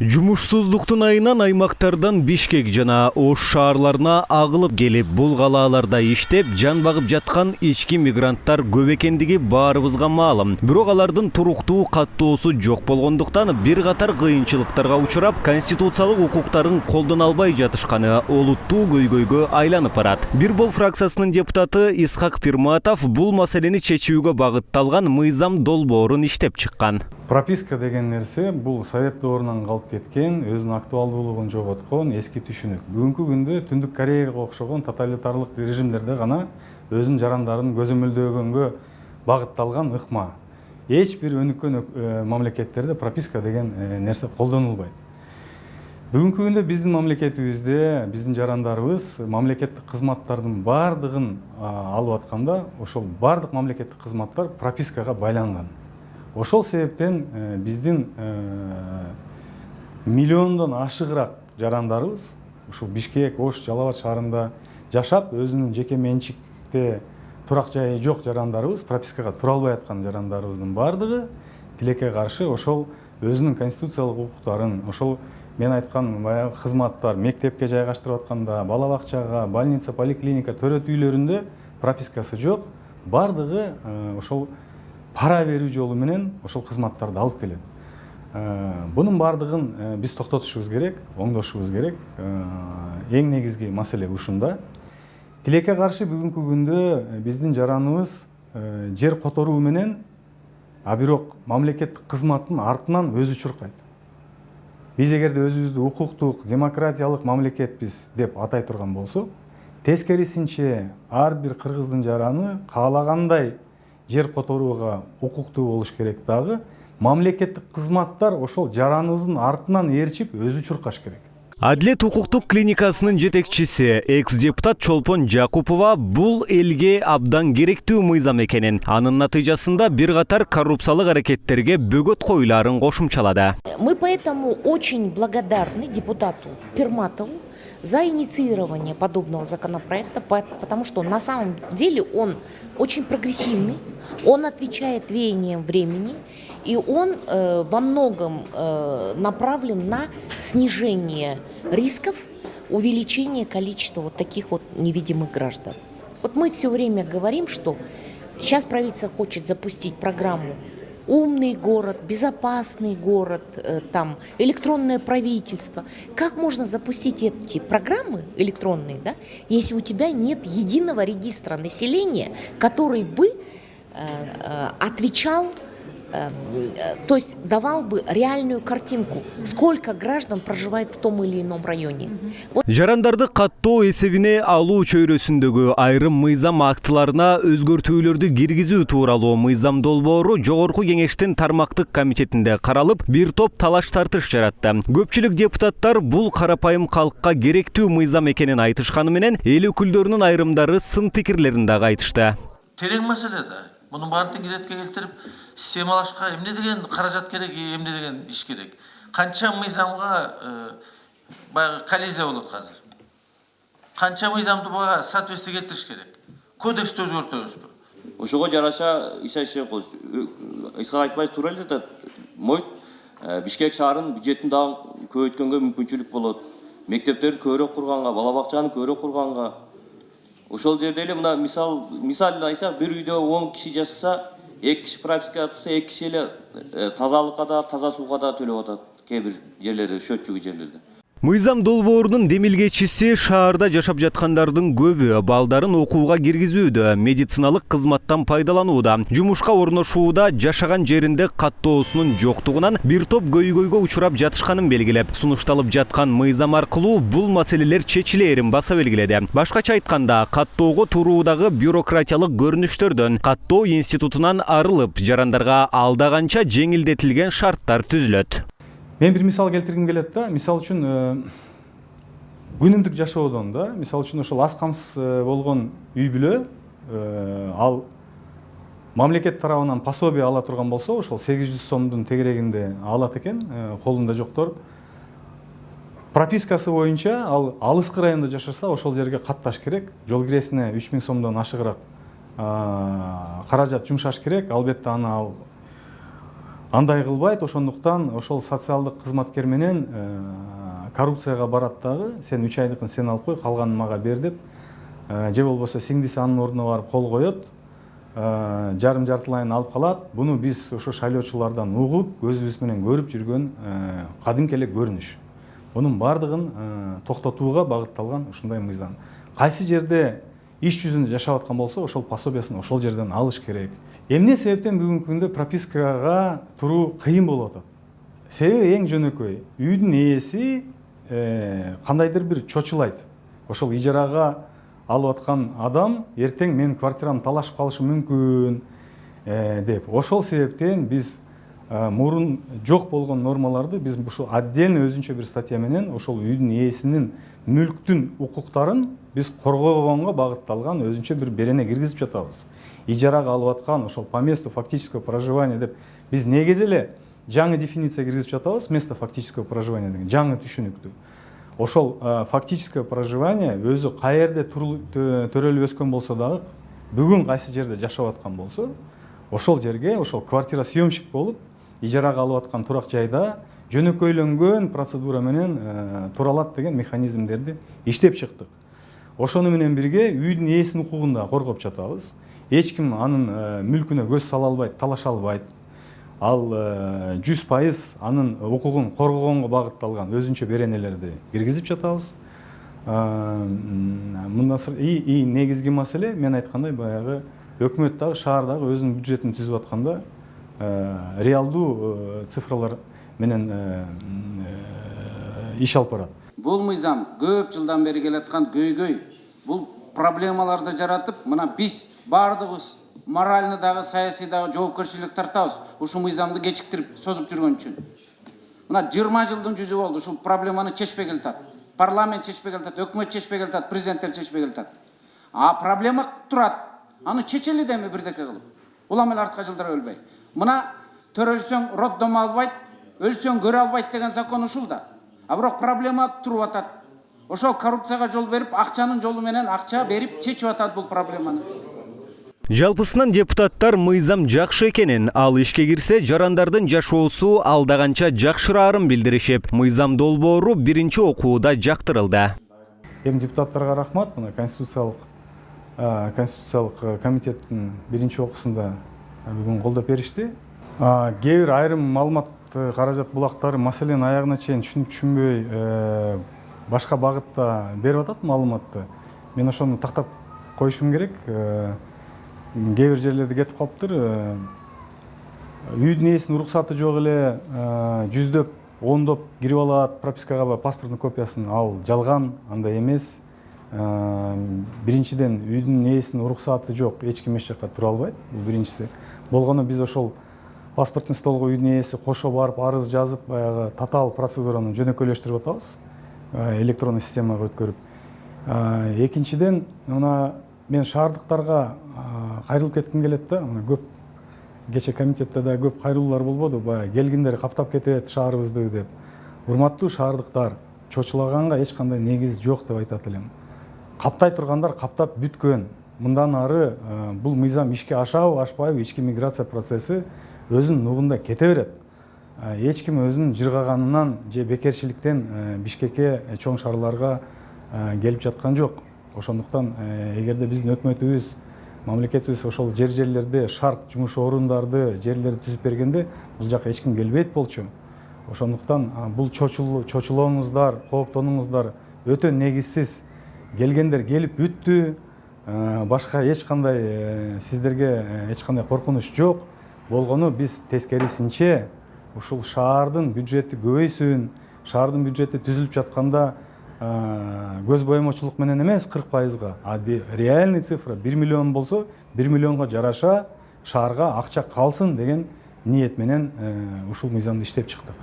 Жумушсуздуктун айынан аймактардан Бишкек жана Ош шаарларына агылып келип, бул калааларда иштеп, жан багып жаткан ички мигранттар көп экендиги баарыбызга маалым. Бирок алардын туруктуу каттоосу жок болгондуктан бир катар кыйынчылыктарга учурап, конституциялык укуктарын колдоно албай жатышканы олуттуу көйгөйгө айланып барат. Бир бол фракциясынын депутаты Исхак Пирматов бул маселени чечүүгө багытталган мыйзам долбоорун иштеп чыккан. Прописка деген нерсе бул совет доорунан калып кеткен, өзүнүн актуалдуулугун жоготкон эски түшүнүк. Бүгүнкү күндө Түндүк Кореяга окшогон тоталитарлык режимдерде гана өзүнүн жарандарын көзөмөлдөгөнгө багытталган ыкма. Эч бир өнүккөн мамлекеттерде прописка деген нерсе колдонулбайт. Бүгүнкү күндө биздин мамлекетибизде биздин жарандарыбыз мамлекеттик кызматтардын баардыгын алып атканда, ошол баардык мамлекеттик кызматтар пропискага байланган. Ошол себептен биздин миллиондон ашыгыраак жарандарыбыз ушул Бишкек, Ош, Жалал Абад шаарында жашап, өзүнүн жеке менчикте турак жайы жок жарандарыбыз, пропискага тура албай аткан жарандарыбыздын баардыгы тилекке каршы ошол өзүнүн конституциялык укуктарын, ошол мен айткан баягы кызматтар, мектепке жайгаштырып атканда, бала бакчага, больница, поликлиника, төрөт үйлөрүндө пропискасы жок, баардыгы ошол пара берүү жолу менен ошол кызматтарды алып келет. Бунун баардыгын биз токтотушубуз керек, оңдошубуз керек. Эң негизги маселе ушунда. Тилекке каршы бүгүнкү күндө биздин жараныбыз жер которуу менен, а бирок мамлекеттик кызматтын артынан өзү чуркайт. Биз эгерде өзүбүздү укуктук, демократиялык мамлекетпиз деп атай турган болсок, тескерисинче ар бир кыргыздын жараны каалагандай жер которууга укуктуу болуш керек дагы, мамлекеттик кызматтар ошол жараныбыздын артынан ээрчип өзү чуркаш керек. Адилет укуктук клиникасынын жетекчиси, экс-депутат Чолпон Жакупова бул элге абдан керектүү мыйзам экенин, анын натыйжасында бир катар коррупциялык аракеттерге бөгөт коюларын кошумчалады. Мы поэтому очень благодарны депутату Пирматову за инициирование подобного законопроекта, потому что на самом деле он очень прогрессивный, он отвечает веяниям времени, и он во многом направлен на снижение рисков, увеличение количества вот таких вот невидимых граждан. Вот мы все время говорим, что сейчас правительство хочет запустить программу «Умный город», «Безопасный город», там, «Электронное правительство». Как можно запустить эти программы электронные, да, если у тебя нет единого регистра населения, который бы отвечал, то есть давал бы реальную картинку, сколько граждан проживает в том или ином районе. Жарандарды каттоо эсебине алуу чөйрөсүндөгү айрым мыйзам актыларына өзгөртүүлөрдү киргизүү тууралуу мыйзам долбоору Жогорку Кеңештин тармактык комитетинде каралып, бир топ талаш тартыш жаратты. Көпчүлүк депутаттар бул карапайым калкка керектүү мыйзам экенин айтышканы менен, эл өкүлдөрүнүн айрымдары сын пикирлерин дагы айтышты. Терең маселе да. Мунун баардыгын ретке келтирип, системалашка эмне деген каражат керек, эмне деген иш керек. Канча мыйзамга баягы коллизия болот азыр. Канча мыйзамды буга соответствие келтириш керек. Кодексти өзгөртөбүзбү? Ошого жараша ишайшыбыз. Исхак Айтбаев туура эле айтат. Может, Бишкек шаарынын бюджетин дагы көбөйткөнгө мүмкүнчүлүк болот. Мектептерди көбүрөөк курганга, бала бакчаны көбүрөөк курганга. Ошол жерде эле мына мисал айтсак, бир үйдө 10 киши жашаса, 2 киши пропискага турса, 2 киши эле тазалыкка да, таза сууга да төлөп атат. Кээ бир жерлерде, счетчугу жерлерде. Мыйзам долбоорунун демилгечиси шаарда жашап жаткандардын көбү балдарын окууга киргизүүдө, медициналык кызматтан пайдаланууда, жумушка орношууда жашаган жеринде каттоосунун жоктугунан бир топ көйгөйгө учурап жатышканын белгилеп, сунушталып жаткан мыйзам аркылуу бул маселелер чечилээрин баса белгиледи. Башкача айтканда, каттоого туруудагы бюрократиялык көрүнүштөрдөн, каттоо институтунан арылып, жарандарга алда канча жеңилдетилген шарттар түзүлөт. Мен бир мисал келтиргим келет да. Мисал үчүн күнүмдүк жашоодон да, мисал үчүн ошол аз камсыз болгон үй бүлө ал мамлекет тарабынан пособие ала турган болсо, ошол 800 сомдун тегерегинде алат экен, колунда жоктор. Пропискасы боюнча ал алыскы районда жашаса, ошол жерге катташ керек. Жол киресине 3000 сомдон ашыгыраак каражат жумшаш керек. Албетте аны ал андай кылбайт, ошондуктан ошол социалдык кызматкер менен коррупцияга барат дагы, сен 3 айдыкын сен алып кой, калганын мага бер деп, же болбосо сиңдиси анын ордуна барып кол коет, жарым жартылайын алып калат. Буну биз ошо шайлоочулардан угуп, көзүбүз менен көрүп жүргөн кадимки эле көрүнүш. Бунун бардыгын токтотууга багытталган ушундай мыйзам. Кайсы жерде иш жүзүндө жашап аткан болсо, ошол пособиясын ошол жерден алыш керек. Эмне себептен бүгүнкү күндө пропискага туруу кыйын болуп атат? Себеби эң жөнөкөй. Үйдүн ээси кандайдыр бир чочулайт. Ошол ижарага алып аткан адам эртең менин квартирамды талашып калышы мүмкүн деп. Ошол себептен биз мурун жок болгон нормаларды биз ушул отдельно өзүнчө бир статья менен ошол үйдүн ээсинин мүлктүн укуктарын биз коргогонго багытталган өзүнчө бир берене киргизип жатабыз. Ижарага алып аткан ошол по месту фактического проживания деп биз негизи эле жаңы дефиниция киргизип жатабыз, место фактического проживания деген жаңы түшүнүктү. Ошол фактическое проживание өзү каерде төрөлүп өскөн болсо дагы, бүгүн кайсы жерде жашап аткан болсо, ошол жерге ошол квартира съемщик болуп, ижарага алып аткан турак жайда жөнөкөйлөнгөн процедура менен туралат деген механизмдерди иштеп чыктык. Ошону менен бирге үйдүн ээсинин укугун да коргоп жатабыз. Эч ким анын мүлкүнө көз сала албайт, талаша албайт. Ал 100% анын укугун коргогонго багытталган өзүнчө беренелерди киргизип жатабыз. Мындан негизги маселе, мен айткандай баягы өкмөт дагы, шаар дагы өзүнүн бюджетин түзүп атканда реалдуу цифралар менен иш алып барат. Бул мыйзам көп жылдан бери келаткан көйгөй. Бул проблемаларды жаратып, мына биз бардыгыбыз морально дагы, саясий дагы жоопкерчилик тартабыз. Ушул мыйзамды кечиктирип, созуп жүргөн үчүн. Мына 20 жылдын жүзү болду, ушул проблеманы чечпей келатат. Парламент чечпей келатат, өкмөт чечпей келатат, президенттер чечпей келатат. Проблема турат. Аны чечели деми бирдеке кылып. Улам эле артка жылдыра өлбөй. Мына төрөлсөң роддом албайт, өлсөң көрө албайт деген закон ушул да. Бирок проблема туруп атат. Ошол коррупцияга жол берип, акчанын жолу менен акча берип чечип атат бул проблеманы. Жалпысынан депутаттар мыйзам жакшы экенин, ал ишке кирсе жарандардын жашоосу алдаганча жакшыраарын билдиришип, мыйзам долбоору биринчи окууда жактырылды. Эми депутаттарга рахмат, мына конституциялык комитеттин биринчи окуусунда бүгүн колдоп беришти. Кээ бир айрым маалымат каражат булактары маселенин аягына чейин түшүнбөй башка багытта берип атат маалыматты. Мен ошону тактап коюшум керек. Кээ бир жерлерде кетип калыптыр. Үйдүн ээсинин уруксаты жок эле жүздөп, ондоп кирип алат, пропискага паспорттун копиясын, ал жалган, андай эмес. Биринчиден үйдүн ээсинин уруксаты жок, эч ким эч жакка тура албайт. Бул биринчиси. Болгону биз ошол паспорттун столго үйдүн ээси кошо барып арыз жазып, баягы татаал процедураны жөнөкөйлөштүрүп атабыз. Электрондук системага өткөрүп. Экинчиден, мына мен шаардыктарга кайрылып кетким келет да. Көп кече комитетте да көп кайрылуулар болбоду. Баягы келгиндер каптап кетет шаарыбызды деп. Урматтуу шаардыктар, чочулаганга эч кандай негиз жок деп айтат элем. Каптай тургандар каптап бүткөн. Мындан ары бул мыйзам ишке ашабы, ашпайбы, ички миграция процесси өзүнүн нугунда кете берет. Эч ким өзүнүн жыргаганынан же бекерчиликтен Бишкекке, чоң шаарларга келип жаткан жок. Ошондуктан эгерде биздин өкмөтүбүз, мамлекетибиз ошол жерлерде шарт жумуш орундарды, жерлерди түзүп бергенде бул жака эч ким келбейт болчу. Ошондуктан бул чочулооңуздар, кооптонуңуздар өтө негизсиз. Келгендер келип бүттү. Башка эч кандай сиздерге эч кандай коркунуч жок. Болгону биз тескерисинче ушул шаардын бюджети көбөйсүн, шаардын бюджети түзүлүп жатканда көз боемочулук менен эмес 40%-га, реальный цифра 1 миллион болсо, 1 миллионго жараша шаарга акча калсын деген ниет менен ушул мыйзамды иштеп чыктык.